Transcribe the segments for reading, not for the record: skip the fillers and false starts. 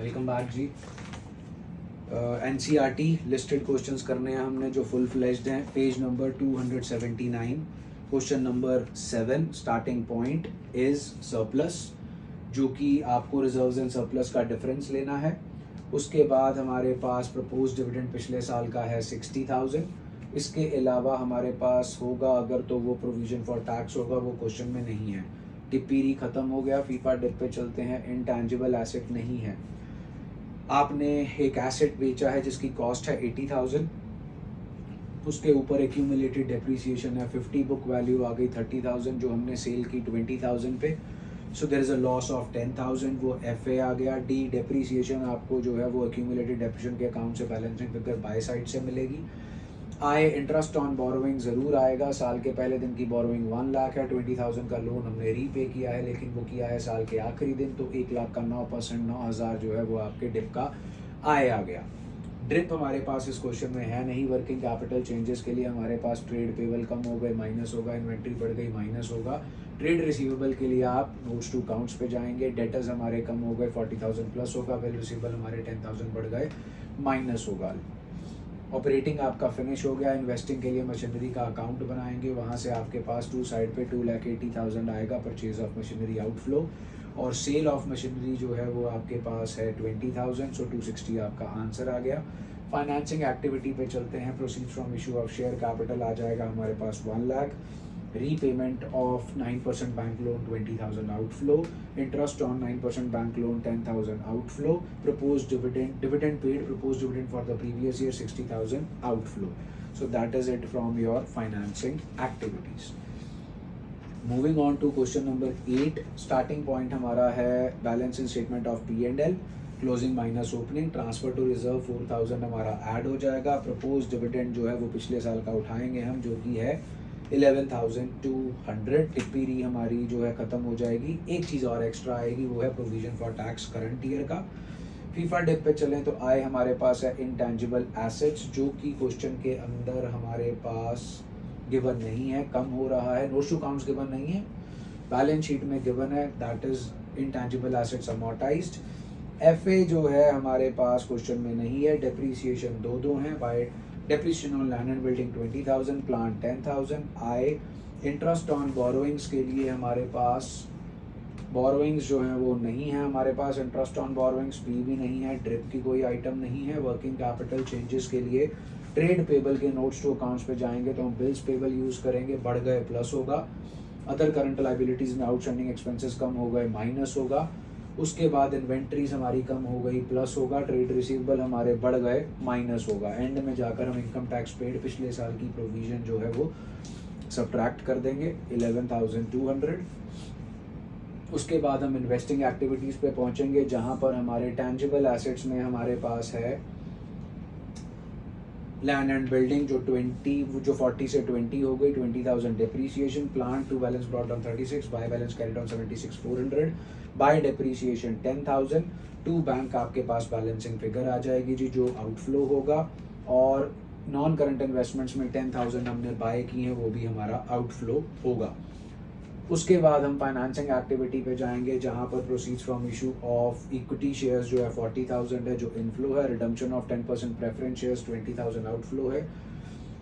Welcome back जी। NCERT listed questions करने हैं हमने जो फुल फ्लेज्ड हैं। Page number 279, question number 7, starting point is surplus, जो कि आपको रिजर्व्स एंड सरप्लस का डिफरेंस लेना है। उसके बाद हमारे पास प्रपोज डिविडेंड पिछले साल का है 60,000। इसके अलावा हमारे पास होगा अगर तो वो प्रोविजन फॉर टैक्स होगा, वो क्वेश्चन में नहीं है। टिप्पीरी खत्म हो गया, फीफा डिप पे चलते हैं। इनटैंजिबल एसेट नहीं है। आपने एक एसेट बेचा है जिसकी कॉस्ट है 80,000, उसके ऊपर एक्यूमुलेटेड डेप्रिसिएशन है 50, बुक वैल्यू आ गई 30,000 जो हमने सेल की 20,000 पे। So there is a loss of 10,000, वो FA आ गया। डी डेप्रिसिएशन आपको जो है वो एक्यूमुलेटेड डेप्रिसिएशन के अकाउंट से बैलेंसिंग फिगर बाय साइड से मिलेगी। आए इंटरेस्ट ऑन बोरोइंग ज़रूर आएगा। साल के पहले दिन की बोरोइंग 1 लाख है, 20,000 का लोन हमने रीपे किया है, लेकिन वो किया है साल के आखिरी दिन, तो 1 लाख का 9%, 9,000 जो है वो आपके डिप का आय आ गया। ड्रिप हमारे पास इस क्वेश्चन में है नहीं। वर्किंग कैपिटल चेंजेस के लिए हमारे पास ट्रेड पेबल कम हो गए, माइनस होगा। इन्वेंट्री बढ़ गई, माइनस होगा। ट्रेड रिसीवेबल के लिए आप नोट्स टू काउंट्स पे जाएंगे। डेटर्स हमारे कम हो गए, 40,000 प्लस होगा। बिल रिसीवेबल हमारे 10,000 बढ़ गए, माइनस होगा। ऑपरेटिंग आपका फिनिश हो गया। इन्वेस्टिंग के लिए मशीनरी का अकाउंट बनाएंगे, वहाँ से आपके पास टू साइड पे 2,80,000 आएगा परचेज ऑफ मशीनरी आउटफ्लो, और सेल ऑफ मशीनरी जो है वो आपके पास है 20,000, सो 260 आपका आंसर आ गया। फाइनेंसिंग एक्टिविटी पे चलते हैं। Proceed from issue of share capital आ जाएगा हमारे पास 1 lakh. Repayment of 9% bank loan 20,000 outflow. Interest on 9% bank loan 10,000 outflow. Propose dividend paid, propose dividend for the previous year 60,000 outflow. So that is it from your financing activities. Moving on to question number 8, starting point हमारा है balancing statement of P&L, closing minus opening. Transfer to reserve 4,000 हमारा add हो जाएगा। Propose dividend जो है वो पिछले साल का उठाएंगे हम, जो कि है 11,200। टिप्पीरी हमारी जो है खत्म हो जाएगी। एक चीज़ और एक्स्ट्रा आएगी, वो है provision for tax current year का। फीफा डिप पे चलें तो आए हमारे पास है इनटैंजिबल एसेट्स, जो कि क्वेश्चन के अंदर हमारे पास गिवन नहीं है, कम हो रहा है। नोट्स टू काउंट्स गिवन नहीं है, बैलेंस शीट में गिवन है, that is intangible assets amortised. FA जो है हमारे पास क्वेश्चन में नहीं है। डेप्रीसिएशन दो हैं, by depreciation on land and building 20,000, plant 10,000। आए इंटरेस्ट ऑन बोरोइंग्स के लिए हमारे पास बोरोइंग्स जो हैं वो नहीं है हमारे पास। इंटरेस्ट ऑन बोरोइंग्स भी नहीं है। ड्रिप की कोई आइटम नहीं है। वर्किंग कैपिटल चेंजेस के लिए ट्रेड पेबल के नोट्स टू अकाउंट्स पे जाएंगे तो हम बिल्स पेबल यूज़ करेंगे, बढ़ गए प्लस होगा। अदर करंट लाइबिलिटीज़ में आउटस्टैंडिंग एक्सपेंसेस कम हो गए, माइनस होगा। उसके बाद इन्वेंट्रीज हमारी कम हो गई, प्लस होगा। ट्रेड रिसीवेबल हमारे बढ़ गए, माइनस होगा। एंड में जाकर हम इनकम टैक्स पेड, पिछले साल की प्रोविजन जो है वो सब्ट्रैक्ट कर देंगे, 11,200। उसके बाद हम इन्वेस्टिंग एक्टिविटीज़ पे पहुंचेंगे, जहां पर हमारे टैंजिबल एसेट्स में हमारे पास है लैंड एंड बिल्डिंग जो 40 से 20 हो गई, 20,000 depreciation. Plant to balance brought down 36, by balance carried on 76,400, by depreciation 10,000। To bank आपके पास बैलेंसिंग फिगर आ जाएगी जी, जो आउटफ्लो होगा। और नॉन करंट इन्वेस्टमेंट्स में 10,000 हमने बाय की हैं, वो भी हमारा आउटफ्लो होगा। उसके बाद हम फाइनेंसिंग एक्टिविटी पे जाएंगे, जहां पर proceeds from issue of equity shares जो है 40,000 है, जो इनफ्लो है। Redemption of 10% preference shares 20,000 outflow है।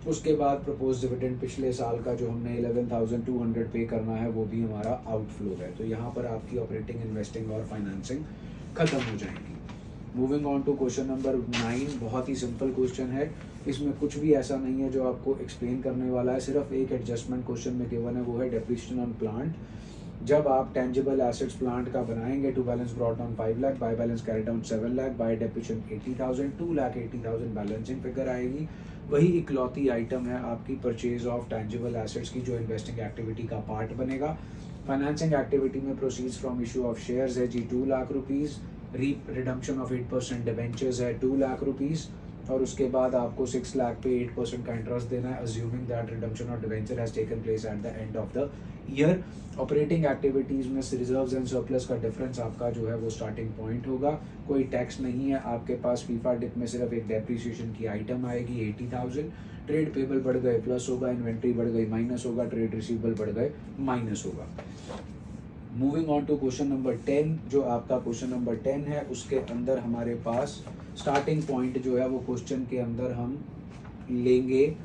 उसके बाद प्रपोज डिविडेंड पिछले साल का जो हमने 11,200 पे करना है, वो भी हमारा आउटफ्लो है। तो यहाँ पर आपकी ऑपरेटिंग, इन्वेस्टिंग और फाइनेंसिंग खत्म हो जाएंगी। Moving on to question number 9, बहुत ही सिंपल क्वेश्चन है। इसमें कुछ भी ऐसा नहीं है जो आपको एक्सप्लेन करने वाला है, सिर्फ एक एडजस्टमेंट क्वेश्चन में गिवन है, वो है डेप्रिसिएशन ऑन प्लांट। जब आप टेंजिबल एसेट्स प्लांट का बनाएंगे, to balance brought down 5 lakh, by balance carried down 7 lakh, by depreciation 80,000, 2,80,000 balancing figure आएगी। वही इकलौती आइटम है आपकी परचेज ऑफ टेंजिबल एसेट्स की, जो इन्वेस्टिंग एक्टिविटी का पार्ट बनेगा। फाइनेंसिंग एक्टिविटी में proceeds from issue of shares है जी 2 lakh rupees. Redemption of 8% debentures है 2 लाख रुपीज़। और उसके बाद आपको 6 लाख पे 8% का इंटरेस्ट देना है, assuming that redemption of debenture has taken place at the end of the year. Operating activities में रिजर्व्स एंड सरप्लस का डिफरेंस आपका जो है वो स्टार्टिंग पॉइंट होगा। कोई टैक्स नहीं है आपके पास। फीफा डिप में सिर्फ एक डेप्रीसिएशन की आइटम आएगी 80,000। ट्रेड पेबल बढ़ गए, प्लस होगा। इन्वेंट्री बढ़ गई, माइनस होगा। ट्रेड रिसीवेबल बढ़ गए, माइनस होगा। Moving on to question number 10, जो आपका क्वेश्चन नंबर 10 है उसके अंदर हमारे पास स्टार्टिंग पॉइंट जो है वो क्वेश्चन के अंदर हम लेंगे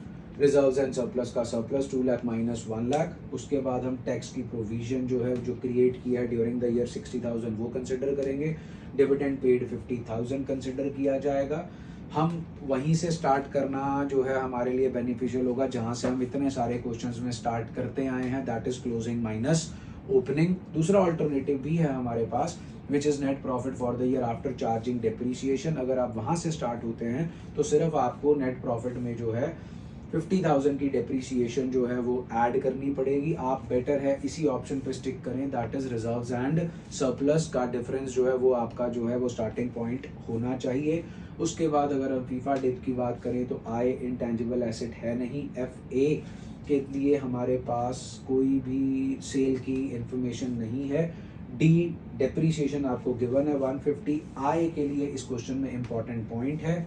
रिजर्व्स एंड सरप्लस का सरप्लस 2 लाख माइनस 1 लाख। उसके बाद हम टैक्स की प्रोविजन जो है जो क्रिएट किया है ड्यूरिंग द ईयर 60,000 वो कंसिडर करेंगे। डिविडेंड पेड 50,000 कंसिडर किया जाएगा। हम वहीं से स्टार्ट करना जो है हमारे लिए बेनिफिशियल होगा जहां से हम इतने सारे क्वेश्चंस में स्टार्ट करते आए हैं, that is closing minus opening. दूसरा ऑल्टरनेटिव भी है हमारे पास which is net profit for the year after charging depreciation. अगर आप वहाँ से स्टार्ट होते हैं तो सिर्फ आपको नेट प्रॉफिट में जो है 50,000 की डेप्रीसिएशन जो है वो ऐड करनी पड़ेगी। आप बेटर है इसी ऑप्शन पे स्टिक करें, that is reserves and surplus का डिफरेंस जो है वो आपका जो है वो स्टार्टिंग पॉइंट होना चाहिए। उसके बाद अगर हम फीफा डिप की बात करें तो आई इंटेंजिबल एसेट है नहीं। FA के लिए हमारे पास कोई भी सेल की इंफॉर्मेशन नहीं है। डी डेप्रीसिएशन आपको गिवन है 150। आई के लिए इस क्वेश्चन में इंपॉर्टेंट पॉइंट है,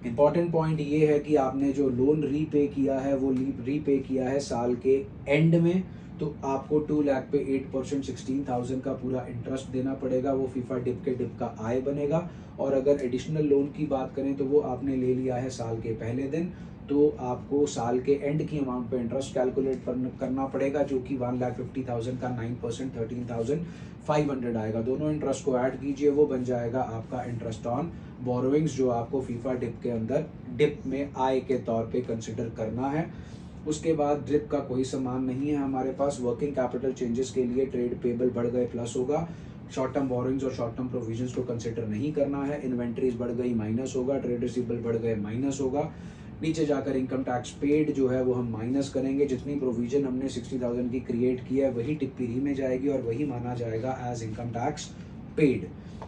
इंपॉर्टेंट पॉइंट ये है कि आपने जो लोन रीपे किया है वो रीपे किया है साल के एंड में, तो आपको 2 लाख पे 8% 16,000 का पूरा इंटरेस्ट देना पड़ेगा। वो फीफा डिप के डिप का आय बनेगा। और अगर एडिशनल लोन की बात करें तो वो आपने ले लिया है साल के पहले दिन, तो आपको साल के एंड की अमाउंट पे इंटरेस्ट कैलकुलेट करना पड़ेगा, जो कि 1,50,000 का 9% 13,500 आएगा। दोनों इंटरेस्ट को ऐड कीजिए, वो बन जाएगा आपका इंटरेस्ट ऑन बोरोइंग्स, जो आपको फीफा डिप के अंदर डिप में आय के तौर पे कंसिडर करना है। उसके बाद ड्रिप का कोई सामान नहीं है हमारे पास। वर्किंग कैपिटल चेंजेस के लिए ट्रेड पेबल बढ़ गए प्लस होगा। शॉर्ट टर्म बोरोइंग्स और शॉर्ट टर्म प्रोविजंस को कंसिडर नहीं करना है। इन्वेंट्रीज बढ़ गई माइनस होगा। ट्रेड रिसीवेबल बढ़ गए माइनस होगा। नीचे जाकर इनकम टैक्स पेड जो है वो हम माइनस करेंगे। जितनी प्रोविजन हमने 60,000 की क्रिएट की है वही टिप्पी में जाएगी और वही माना जाएगा as income tax paid.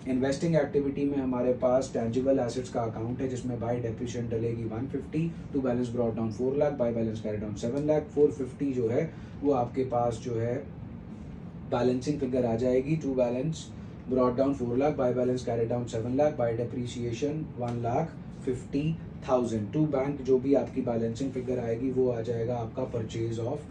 Investing activity में हमारे पास टेंजिबल एसेट्स का अकाउंट है जिसमें बाय डेप्रिसिएशन डलेगी 150, to balance brought down 4 lakh, by balance carry down 7 lakh. 450 जो है वो आपके पास जो है बैलेंसिंग फिगर आ जाएगी। To balance brought down 4 lakh, by balance carry down 7 lakh, by depreciation 1,50,000। To bank जो भी आपकी बैलेंसिंग फिगर आएगी वो आ जाएगा आपका purchase of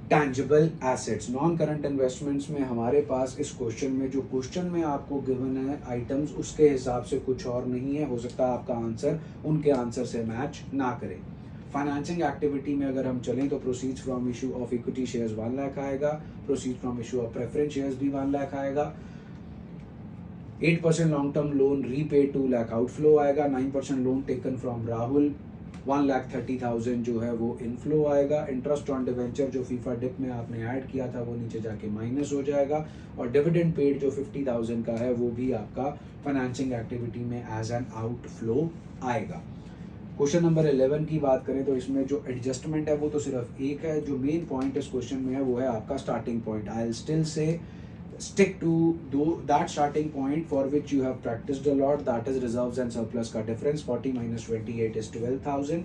tangible assets. Non current investments में हमारे पास इस क्वेश्चन में जो क्वेश्चन में आपको गिवन है आइटम्स उसके हिसाब से कुछ और नहीं है। हो सकता है आपका आंसर उनके आंसर से मैच ना करे। फाइनेंसिंग एक्टिविटी में अगर हम चलें तो proceeds from issue of equity shares 1 lakh आएगा। Proceeds from issue of preference shares भी 1 लाख आएगा। 8% long term loan repaid 2 lakh outflow आएगा। 9% लोन टेकन फ्रॉम राहुल 1,30,000 जो है वो इनफ्लो आएगा। इंटरेस्ट ऑन डिवेंचर जो फीफा डिप में आपने ऐड किया था वो नीचे जाके माइनस हो जाएगा। और डिविडेंड पेड जो 50,000 का है वो भी आपका फाइनेंसिंग एक्टिविटी में एज एन आउटफ्लो आएगा। क्वेश्चन नंबर 11 की बात करें तो इसमें जो एडजस्टमेंट है वो तो सिर्फ एक है। जो मेन पॉइंट इस क्वेश्चन में है वो है आपका starting point. I will still say stick to that starting point for which you have practiced a lot, that is reserves and surplus का difference 40 minus 28 is 12,000।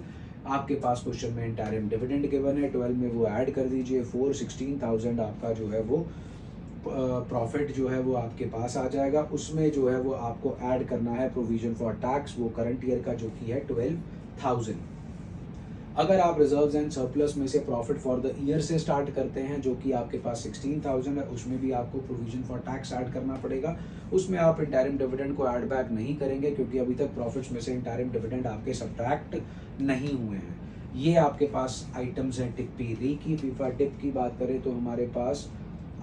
आपके पास क्वेश्चन में इंटरिम डिविडेंड गिवन है, 12 में वो ऐड कर दीजिए 4, 16,000 आपका जो है वो प्रॉफिट जो है वो आपके पास आ जाएगा। उसमें जो है वो आपको ऐड करना है प्रोविजन फॉर टैक्स, वो करंट ईयर का जो कि है 12,000। अगर आप रिजर्व्स एंड सरप्लस में से प्रॉफिट फॉर द ईयर से स्टार्ट करते हैं जो कि आपके पास 16,000 है, उसमें भी आपको प्रोविजन फॉर टैक्स ऐड करना पड़ेगा। उसमें आप इंटरिम डिविडेंड को ऐड बैक नहीं करेंगे क्योंकि अभी तक प्रॉफिट्स में से इंटरिम डिविडेंड आपके सब्ट्रैक्ट नहीं हुए हैं। ये आपके पास आइटम्स हैं टिप्पी री की। फीफा डिप की बात करें तो हमारे पास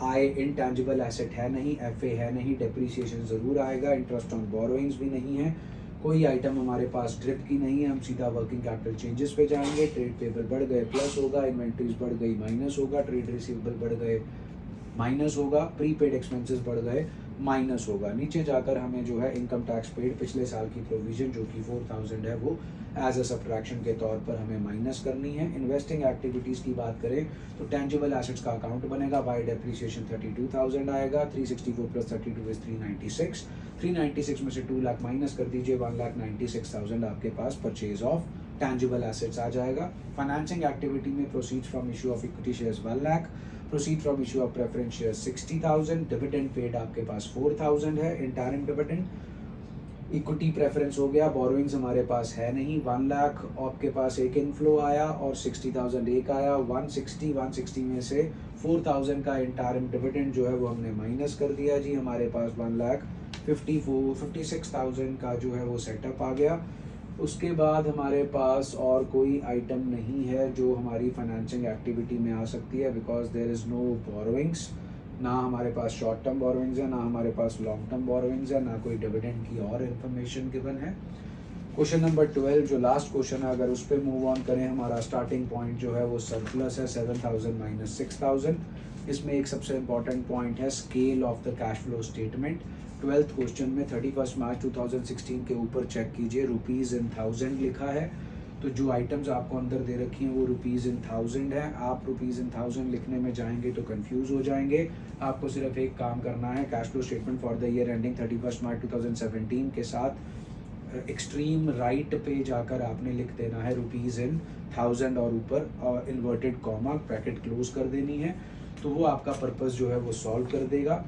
आई इंटेंजिबल एसेट है नहीं, FA है नहीं, डेप्रीसिएशन ज़रूर आएगा, इंटरेस्ट ऑन बोरोइंग्स भी नहीं है, कोई आइटम हमारे पास ड्रिप की नहीं है। हम सीधा वर्किंग कैपिटल चेंजेस पे जाएंगे। ट्रेड पेबल बढ़ गए प्लस होगा, इन्वेंट्रीज बढ़ गई माइनस होगा, ट्रेड रिसीवेबल बढ़ गए माइनस होगा, प्रीपेड एक्सपेंसेस बढ़ गए माइनस होगा। नीचे जाकर हमें जो है इनकम टैक्स पेड पिछले साल की प्रोविजन जो कि 4,000 है वो एज अ सब्ट्रैक्शन के तौर पर हमें माइनस करनी है। इन्वेस्टिंग एक्टिविटीज़ की बात करें तो टेंजिबल एसेट्स का अकाउंट बनेगा। बाय डेप्रिसिएशन 32,000 आएगा। 364 प्लस 32 इज 396। 396 में से 2 लाख माइनस कर दीजिए, 1,96,000 आपके पास परचेज ऑफ टैंजिबल एसेट्स आ जाएगा। फाइनेंसिंग एक्टिविटी में proceeds from issue of equity shares 1 lakh, proceed from issue of preference shares 60,000, dividend paid आपके पास 4,000 है इंटरिम डिविडेंड। इक्विटी प्रेफरेंस हो गया, बोरोइंग्स हमारे पास है नहीं, 1 लाख आपके पास एक इनफ्लो आया और 60,000 एक आया, 160 में से 4,000 का इंटरिम डिविडेंड जो है वो हमने माइनस कर दिया जी। हमारे पास 1,56,000 का जो है वो सेटअप आ गया। उसके बाद हमारे पास और कोई आइटम नहीं है जो हमारी फाइनेंसिंग एक्टिविटी में आ सकती है, because there is no borrowings. ना हमारे पास शॉर्ट टर्म बोरोइंग्स है, ना हमारे पास लॉन्ग टर्म बोरोइंग्स है, ना कोई डिविडेंड की और इन्फॉर्मेशन गिवन है। क्वेश्चन नंबर 12 जो लास्ट क्वेश्चन है, अगर उस पर मूव ऑन करें, हमारा स्टार्टिंग पॉइंट जो है वो सरप्लस है 7,000 माइनस 6,000। इसमें एक सबसे इंपॉर्टेंट पॉइंट है scale of the cash flow statement. 12th question में 31 मार्च 2016 के ऊपर चेक कीजिए, रुपीज़ इन 1000 लिखा है। तो जो आइटम्स आपको अंदर दे रखी हैं वो रुपीज़ इन 1000 है। आप रुपीज़ इन 1000 लिखने में जाएंगे तो कंफ्यूज हो जाएंगे। आपको सिर्फ एक काम करना है, cash flow statement for the year ending 31 मार्च 2017 के साथ एक्सट्रीम राइट पे जाकर आपने लिख देना है रुपीज़ इन 1000 और ऊपर इन्वर्टेड कॉमा ब्रैकेट क्लोज कर देनी है। तो वो आपका पर्पस जो है वो सॉल्व कर देगा।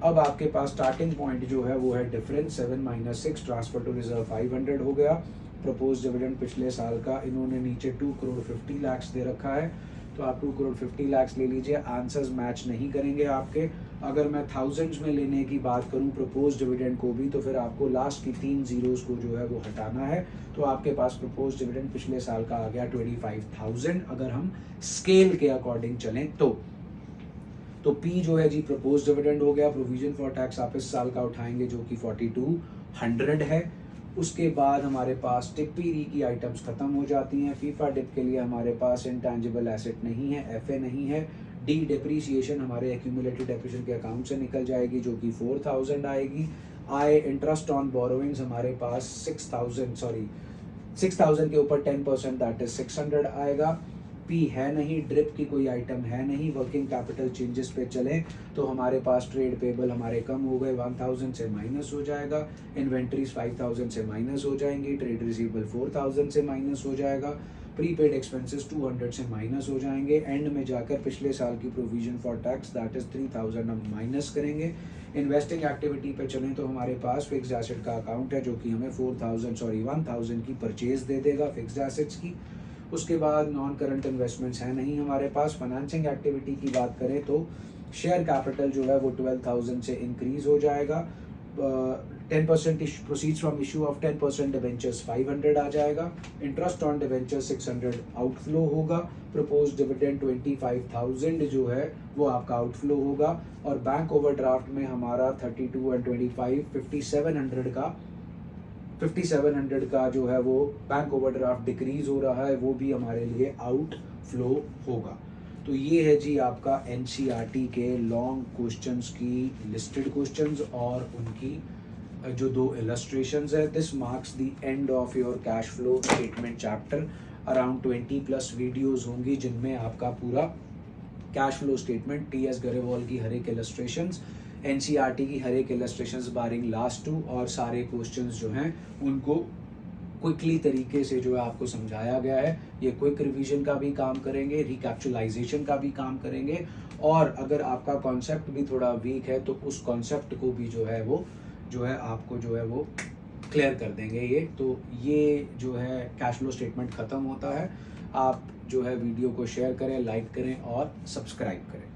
अब आपके पास स्टार्टिंग पॉइंट जो है वो है difference 7 minus 6, transfer to reserve 500 हो गया। प्रपोज डिविडेंड पिछले साल का इन्होंने नीचे 2 करोड़ 50 लाख दे रखा है, तो आप 2 करोड़ 50 लाख ले लीजिए। आंसर्स मैच नहीं करेंगे आपके। अगर मैं थाउजेंड्स में लेने की बात करूं प्रपोज डिविडेंड को भी, तो फिर आपको लास्ट की 3 जीरोस को जो है वो हटाना है। तो आपके पास प्रपोज डिविडेंड पिछले साल का आ गया 25,000 अगर हम स्केल के अकॉर्डिंग चलें तो पी जो है जी प्रपोज डिविडेंड हो गया। प्रोविजन फॉर टैक्स आप इस साल का उठाएंगे जो कि 4200 है। उसके बाद हमारे पास टिप्पी की आइटम्स खत्म हो जाती हैं। फीफा डिप के लिए हमारे पास इंटेंजिबल एसेट नहीं है, एफए नहीं है। डी डिप्रीसिएशन हमारे एक्यूमुलेटेड डेप्रिसिएशन के अकाउंट से निकल जाएगी जो कि 4000 आएगी। आई इंटरेस्ट ऑन बोरोइंग्स हमारे पास 6,000 के ऊपर 10% दैट इज 600 आएगा। पी है नहीं, ड्रिप की कोई आइटम है नहीं। वर्किंग कैपिटल चेंजेस पे चलें तो हमारे पास ट्रेड पेबल हमारे कम हो गए, 1000 से माइनस हो जाएगा। इन्वेंट्रीज 5000 से माइनस हो जाएंगी। ट्रेड रिसीवेबल 4000 से माइनस हो जाएगा। प्रीपेड एक्सपेंसेस 200 से माइनस हो जाएंगे। एंड में जाकर पिछले साल की provision for tax that is 3000 हम माइनस करेंगे। इन्वेस्टिंग एक्टिविटी पे चलें तो हमारे पास फिक्स्ड एसेट का अकाउंट है जो कि हमें 1000 की परचेज दे देगा फिक्स्ड एसेट्स की। उसके बाद नॉन करंट इन्वेस्टमेंट्स हैं नहीं हमारे पास। फाइनेंसिंग एक्टिविटी की बात करें तो शेयर कैपिटल जो है वो 12,000 से इंक्रीज हो जाएगा। 10% proceeds from issue of 10% debentures 500 आ जाएगा। इंटरेस्ट ऑन डिवेंचर 600 आउटफ्लो होगा। प्रपोज डिविडेंड 25,000 जो है वो आपका आउटफ्लो होगा। और बैंक ओवरड्राफ्ट में हमारा 32 एंड 25 5700 का जो है वो बैंक ओवरड्राफ्ट डिक्रीज हो रहा है, वो भी हमारे लिए आउटफ्लो होगा। तो ये है जी आपका एनसीईआरटी के लॉन्ग क्वेश्चंस की लिस्टेड क्वेश्चंस और उनकी जो 2 इलस्ट्रेशंस है। This marks the end of your cash flow statement chapter. Around 20+ videos होंगी जिनमें आपका पूरा cash flow statement, TS Grewal की हर एक इलस्ट्रेशंस, एनसीईआरटी की हर एक इलस्ट्रेशंस बारिंग लास्ट 2 और सारे क्वेश्चंस जो हैं उनको क्विकली तरीके से जो है आपको समझाया गया है। ये क्विक रिवीजन का भी काम करेंगे, रिकैप्चुलाइजेशन का भी काम करेंगे, और अगर आपका कॉन्सेप्ट भी थोड़ा वीक है तो उस कॉन्सेप्ट को भी जो है वो आपको जो है वो क्लियर कर देंगे ये। तो ये जो है कैश फ्लो स्टेटमेंट ख़त्म होता है। आप जो है वीडियो को शेयर करें, लाइक करें और सब्सक्राइब करें।